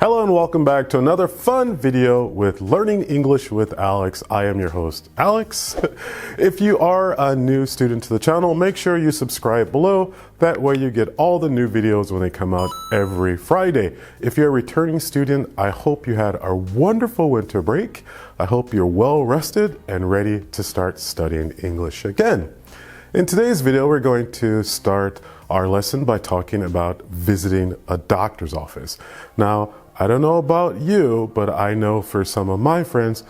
Hello and welcome back to another fun video with Learning English with Alex. I am your host, Alex. If you are a new student to the channel, make sure you subscribe below. That way you get all the new videos when they come out every Friday. If you're a returning student, I hope you had a wonderful winter break. I hope you're well rested and ready to start studying English again. In today's video, we're going to start our lesson by talking about visiting a doctor's office. Now, I don't know about you, but I know for some of my friends,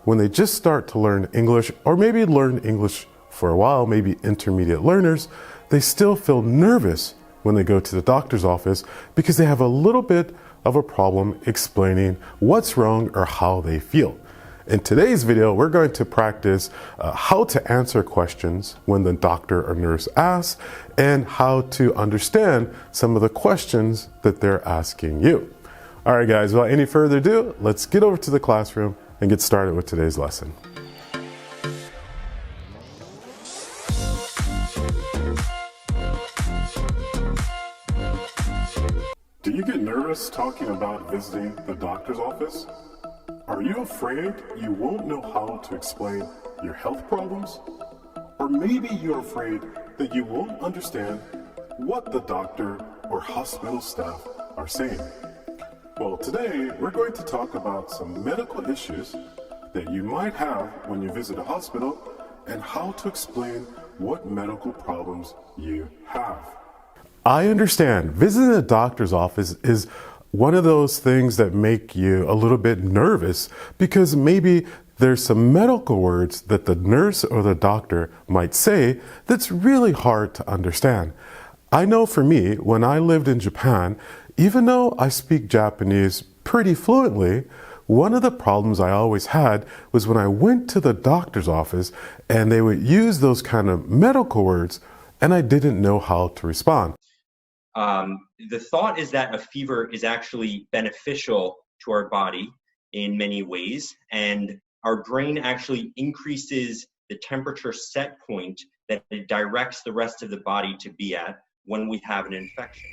when they just start to learn English, or maybe learn English for a while, maybe intermediate learners, they still feel nervous when they go to the doctor's office because they have a little bit of a problem explaining what's wrong or how they feel. In today's video, we're going to practice how to answer questions when the doctor or nurse asks and how to understand some of the questions that they're asking you. All right, guys, without any further ado, let's get over to the classroom and get started with today's lesson. Do you get nervous talking about visiting the doctor's office? Are you afraid you won't know how to explain your health problems? Or maybe you're afraid that you won't understand what the doctor or hospital staff are saying. Well, today we're going to talk about some medical issues that you might have when you visit a hospital and how to explain what medical problems you have. I understand visiting a doctor's office is one of those things that make you a little bit nervous because maybe there's some medical words that the nurse or the doctor might say that's really hard to understand. I know for me, when I lived in Japan, even though I speak Japanese pretty fluently, one of the problems I always had was when I went to the doctor's office and they would use those kind of medical words and I didn't know how to respond. The thought is that a fever is actually beneficial to our body in many ways, and our brain actually increases the temperature set point that it directs the rest of the body to be at when we have an infection.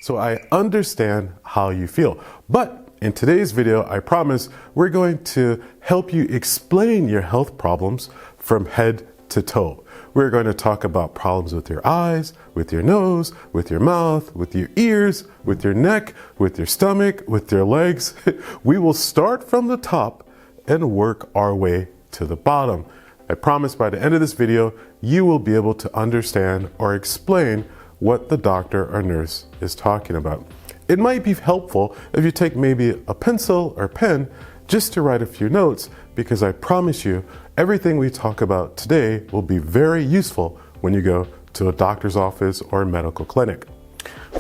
So I understand how you feel, but in today's video, I promise we're going to help you explain your health problems from head to toe. We're going to talk about problems with your eyes, with your nose, with your mouth, with your ears, with your neck, with your stomach, with your legs. We will start from the top and work our way to the bottom. I promise by the end of this video, you will be able to understand or explain what the doctor or nurse is talking about. It might be helpful if you take maybe a pencil or pen just to write a few notes, because I promise you, everything we talk about today will be very useful when you go to a doctor's office or a medical clinic.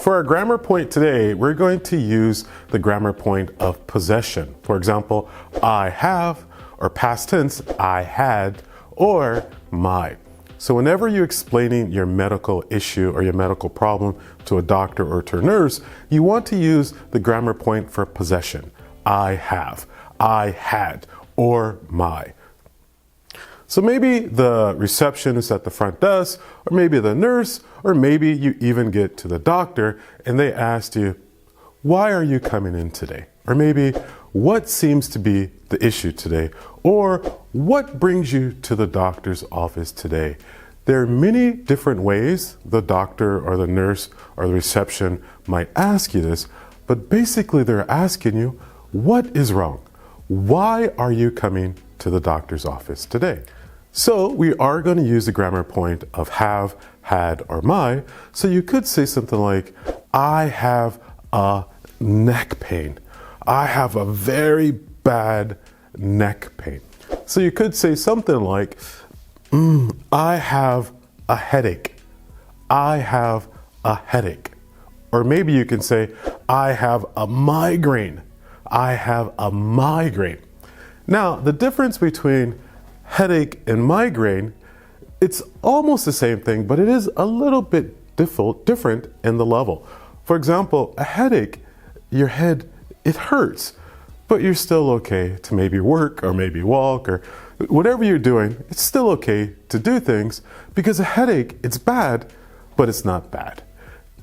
For our grammar point today, we're going to use the grammar point of possession. For example, I have, or past tense, I had, or my. So whenever you're explaining your medical issue or your medical problem to a doctor or to a nurse, you want to use the grammar point for possession. I have, I had, or my. So maybe the receptionist at the front desk, or maybe the nurse, or maybe you even get to the doctor and they asked you, why are you coming in today? Or maybe, what seems to be the issue today? Or what brings you to the doctor's office today? There are many different ways the doctor or the nurse or the reception might ask you this, but basically they're asking you, what is wrong? Why are you coming to the doctor's office today? So we are going to use the grammar point of have, had, or my. So you could say something like, I have a neck pain. I have a very bad neck pain. So you could say something like, I have a headache. I have a headache. Or maybe you can say, I have a migraine. I have a migraine. Now, the difference between headache and migraine, it's almost the same thing, but it is a little bit different in the level. For example, a headache, your head, it hurts, but you're still okay to maybe work or maybe walk or whatever you're doing, it's still okay to do things because a headache, it's bad, but it's not bad.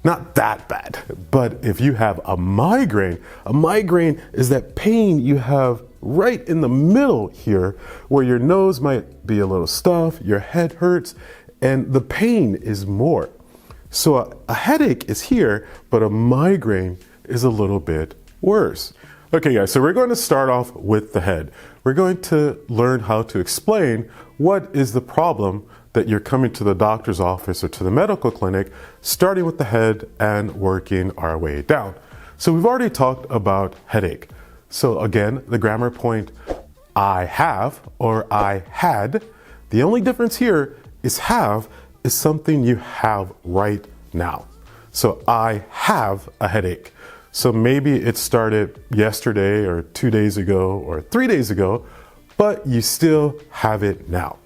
not that bad. But if you have a migraine is that pain you have right in the middle here, where your nose might be a little stuffed, your head hurts, and the pain is more. So a headache is here, but a migraine is a little bit worse. Okay guys, so we're going to start off with the head. We're going to learn how to explain what is the problem that you're coming to the doctor's office or to the medical clinic, starting with the head and working our way down. So we've already talked about headache. So again, the grammar point, I have or I had. The only difference here is have is something you have right now. So I have a headache. So maybe it started yesterday or 2 days ago or 3 days ago, but you still have it now.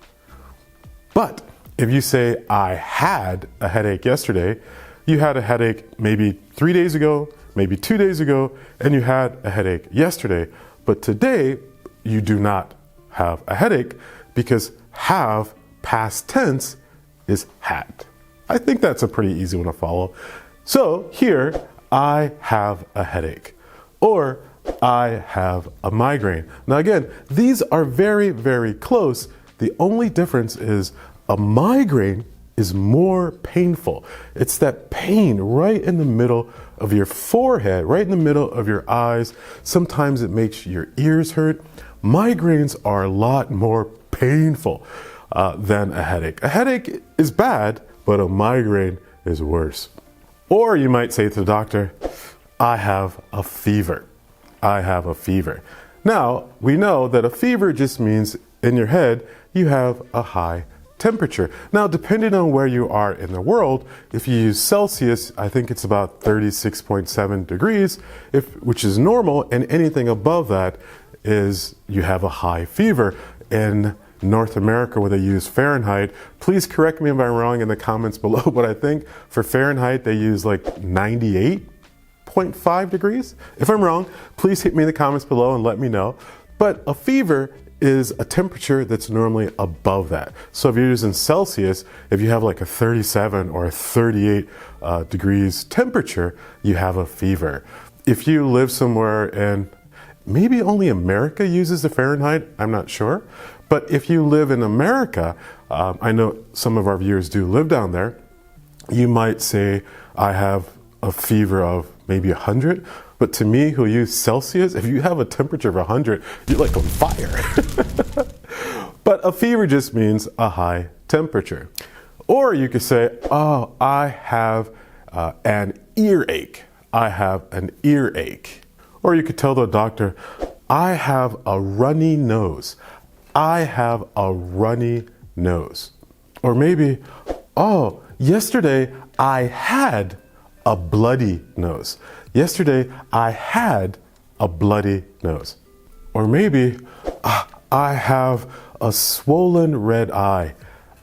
But if you say I had a headache yesterday, you had a headache maybe 3 days ago, maybe 2 days ago, and you had a headache yesterday. But today you do not have a headache because have past tense is had. I think that's a pretty easy one to follow. So here, I have a headache, or I have a migraine. Now again, these are very, very close. The only difference is a migraine is more painful. It's that pain right in the middle of your forehead, right in the middle of your eyes. Sometimes it makes your ears hurt. Migraines are a lot more painful than a headache. A headache is bad, but a migraine is worse. Or you might say to the doctor, I have a fever. I have a fever. Now, we know that a fever just means in your head, you have a high temperature. Now, depending on where you are in the world, if you use Celsius, I think it's about 36.7 degrees, which is normal, and anything above that is you have a high fever. In North America, where they use Fahrenheit, please correct me if I'm wrong in the comments below, but I think for Fahrenheit they use like 98.5 degrees. If I'm wrong, please hit me in the comments below and let me know. But a fever is a temperature that's normally above that. So if you're using Celsius, if you have like a 37 or a 38 degrees temperature, you have a fever. If you live somewhere and maybe only America uses the Fahrenheit, I'm not sure. But if you live in America, I know some of our viewers do live down there, you might say, I have a fever of maybe 100. But to me, who use Celsius, if you have a temperature of 100, you're like on fire. But a fever just means a high temperature. Or you could say, oh, I have an earache. I have an earache. Or you could tell the doctor, I have a runny nose. I have a runny nose. Or maybe, oh, yesterday I had a bloody nose. Yesterday I had a bloody nose. Or maybe, I have a swollen red eye.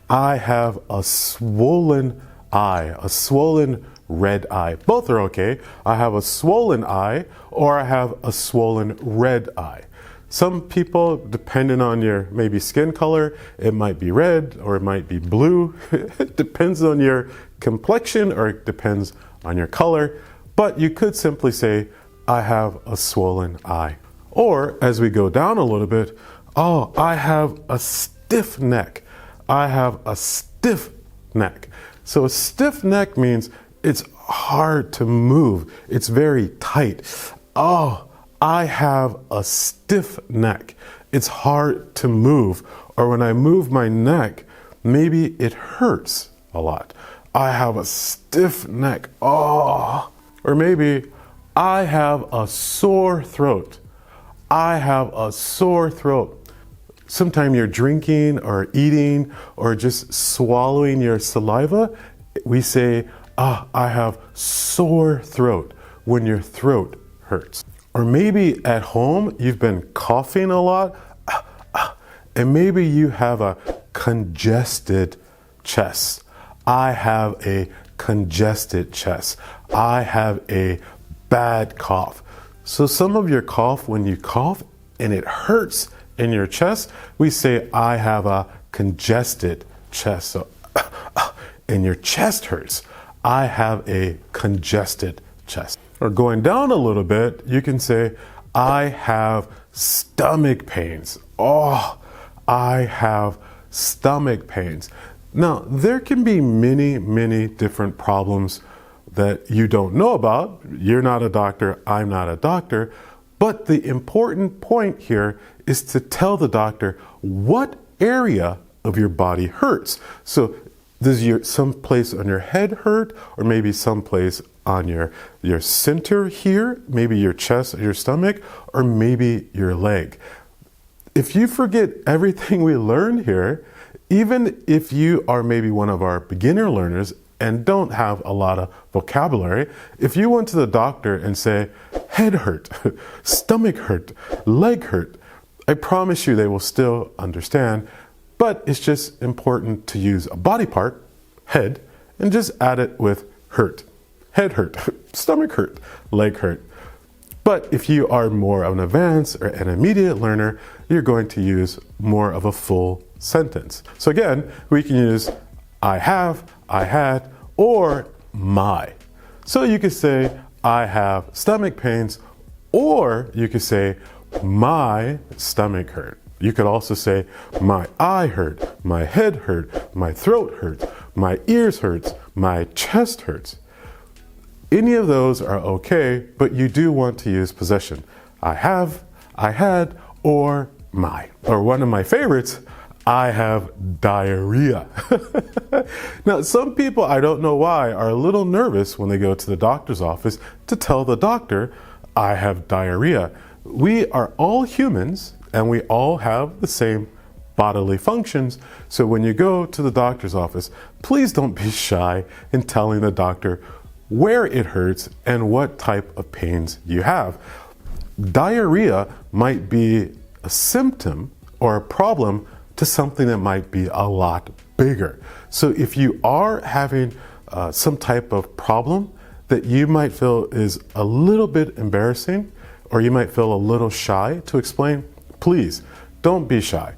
I have a swollen eye, a swollen red eye. Both are okay. I have a swollen eye or I have a swollen red eye. Some people, depending on your maybe skin color, it might be red or it might be blue. It depends on your complexion or it depends on your color. But you could simply say, I have a swollen eye. Or as we go down a little bit, oh, I have a stiff neck. I have a stiff neck. So a stiff neck means it's hard to move. It's very tight. Oh, I have a stiff neck. It's hard to move. Or when I move my neck, maybe it hurts a lot. I have a stiff neck. Oh. Or maybe I have a sore throat. I have a sore throat. Sometime you're drinking or eating or just swallowing your saliva, we say, I have sore throat when your throat hurts. Or maybe at home, you've been coughing a lot, and maybe you have a congested chest. I have a congested chest. I have a bad cough. So some of your cough, when you cough and it hurts in your chest, we say, I have a congested chest. So, and your chest hurts. I have a congested chest. Or going down a little bit, you can say, I have stomach pains. Oh, I have stomach pains. Now, there can be many, many different problems that you don't know about. You're not a doctor, I'm not a doctor. But the important point here is to tell the doctor what area of your body hurts. So does some place on your head hurt, or maybe some place on your center here, maybe your chest or your stomach, or maybe your leg? If you forget everything we learned here, even if you are maybe one of our beginner learners and don't have a lot of vocabulary, if you went to the doctor and say, head hurt, stomach hurt, leg hurt, I promise you they will still understand, but it's just important to use a body part, head, and just add it with hurt. Head hurt, stomach hurt, leg hurt. But if you are more of an advanced or an immediate learner, you're going to use more of a full sentence. So again, we can use I have, I had, or my. So you could say, I have stomach pains, or you could say, my stomach hurt. You could also say, my eye hurt, my head hurt, my throat hurts, my ears hurts, my chest hurts. Any of those are okay, but you do want to use possession. I have, I had, or my. Or one of my favorites, I have diarrhea. Now, some people, I don't know why, are a little nervous when they go to the doctor's office to tell the doctor, I have diarrhea. We are all humans, and we all have the same bodily functions. So when you go to the doctor's office, please don't be shy in telling the doctor where it hurts and what type of pains you have. Diarrhea might be a symptom or a problem to something that might be a lot bigger. So if you are having some type of problem that you might feel is a little bit embarrassing, or you might feel a little shy to explain, please don't be shy.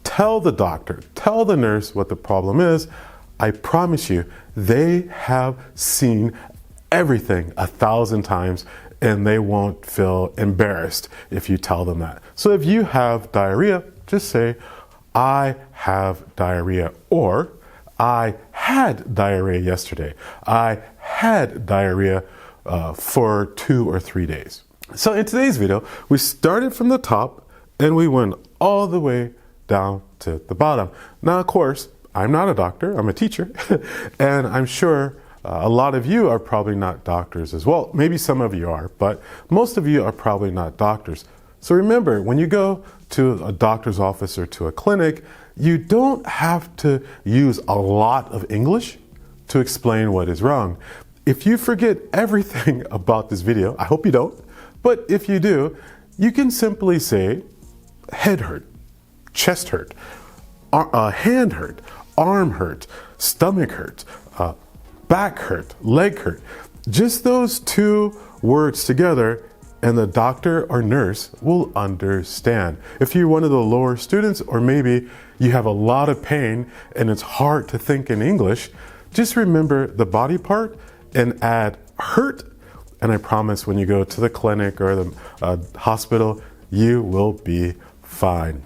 Tell the doctor, tell the nurse what the problem is. I promise you, they have seen everything 1,000 times, and they won't feel embarrassed if you tell them that. So if you have diarrhea, just say, I have diarrhea, or I had diarrhea yesterday. I had diarrhea for 2 or 3 days. So in today's video, we started from the top and we went all the way down to the bottom. Now, of course, I'm not a doctor, I'm a teacher, and I'm sure a lot of you are probably not doctors as well. Maybe some of you are, but most of you are probably not doctors. So remember, when you go to a doctor's office or to a clinic, you don't have to use a lot of English to explain what is wrong. If you forget everything about this video, I hope you don't, but if you do, you can simply say head hurt, chest hurt, hand hurt, arm hurt, stomach hurt, back hurt, leg hurt. Just those 2 words together and the doctor or nurse will understand. If you're one of the lower students, or maybe you have a lot of pain and it's hard to think in English, just remember the body part and add hurt, and I promise when you go to the clinic or the hospital, you will be fine.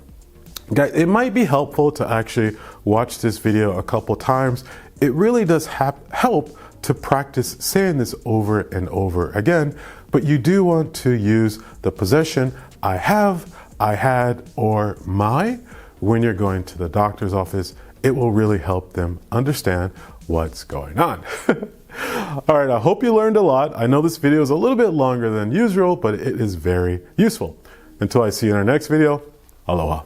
Guys, it might be helpful to actually watch this video a couple times. It really does help to practice saying this over and over again, but you do want to use the possession I have, I had, or my when you're going to the doctor's office. It will really help them understand what's going on. All right, I hope you learned a lot. I know this video is a little bit longer than usual, but it is very useful. Until I see you in our next video, aloha.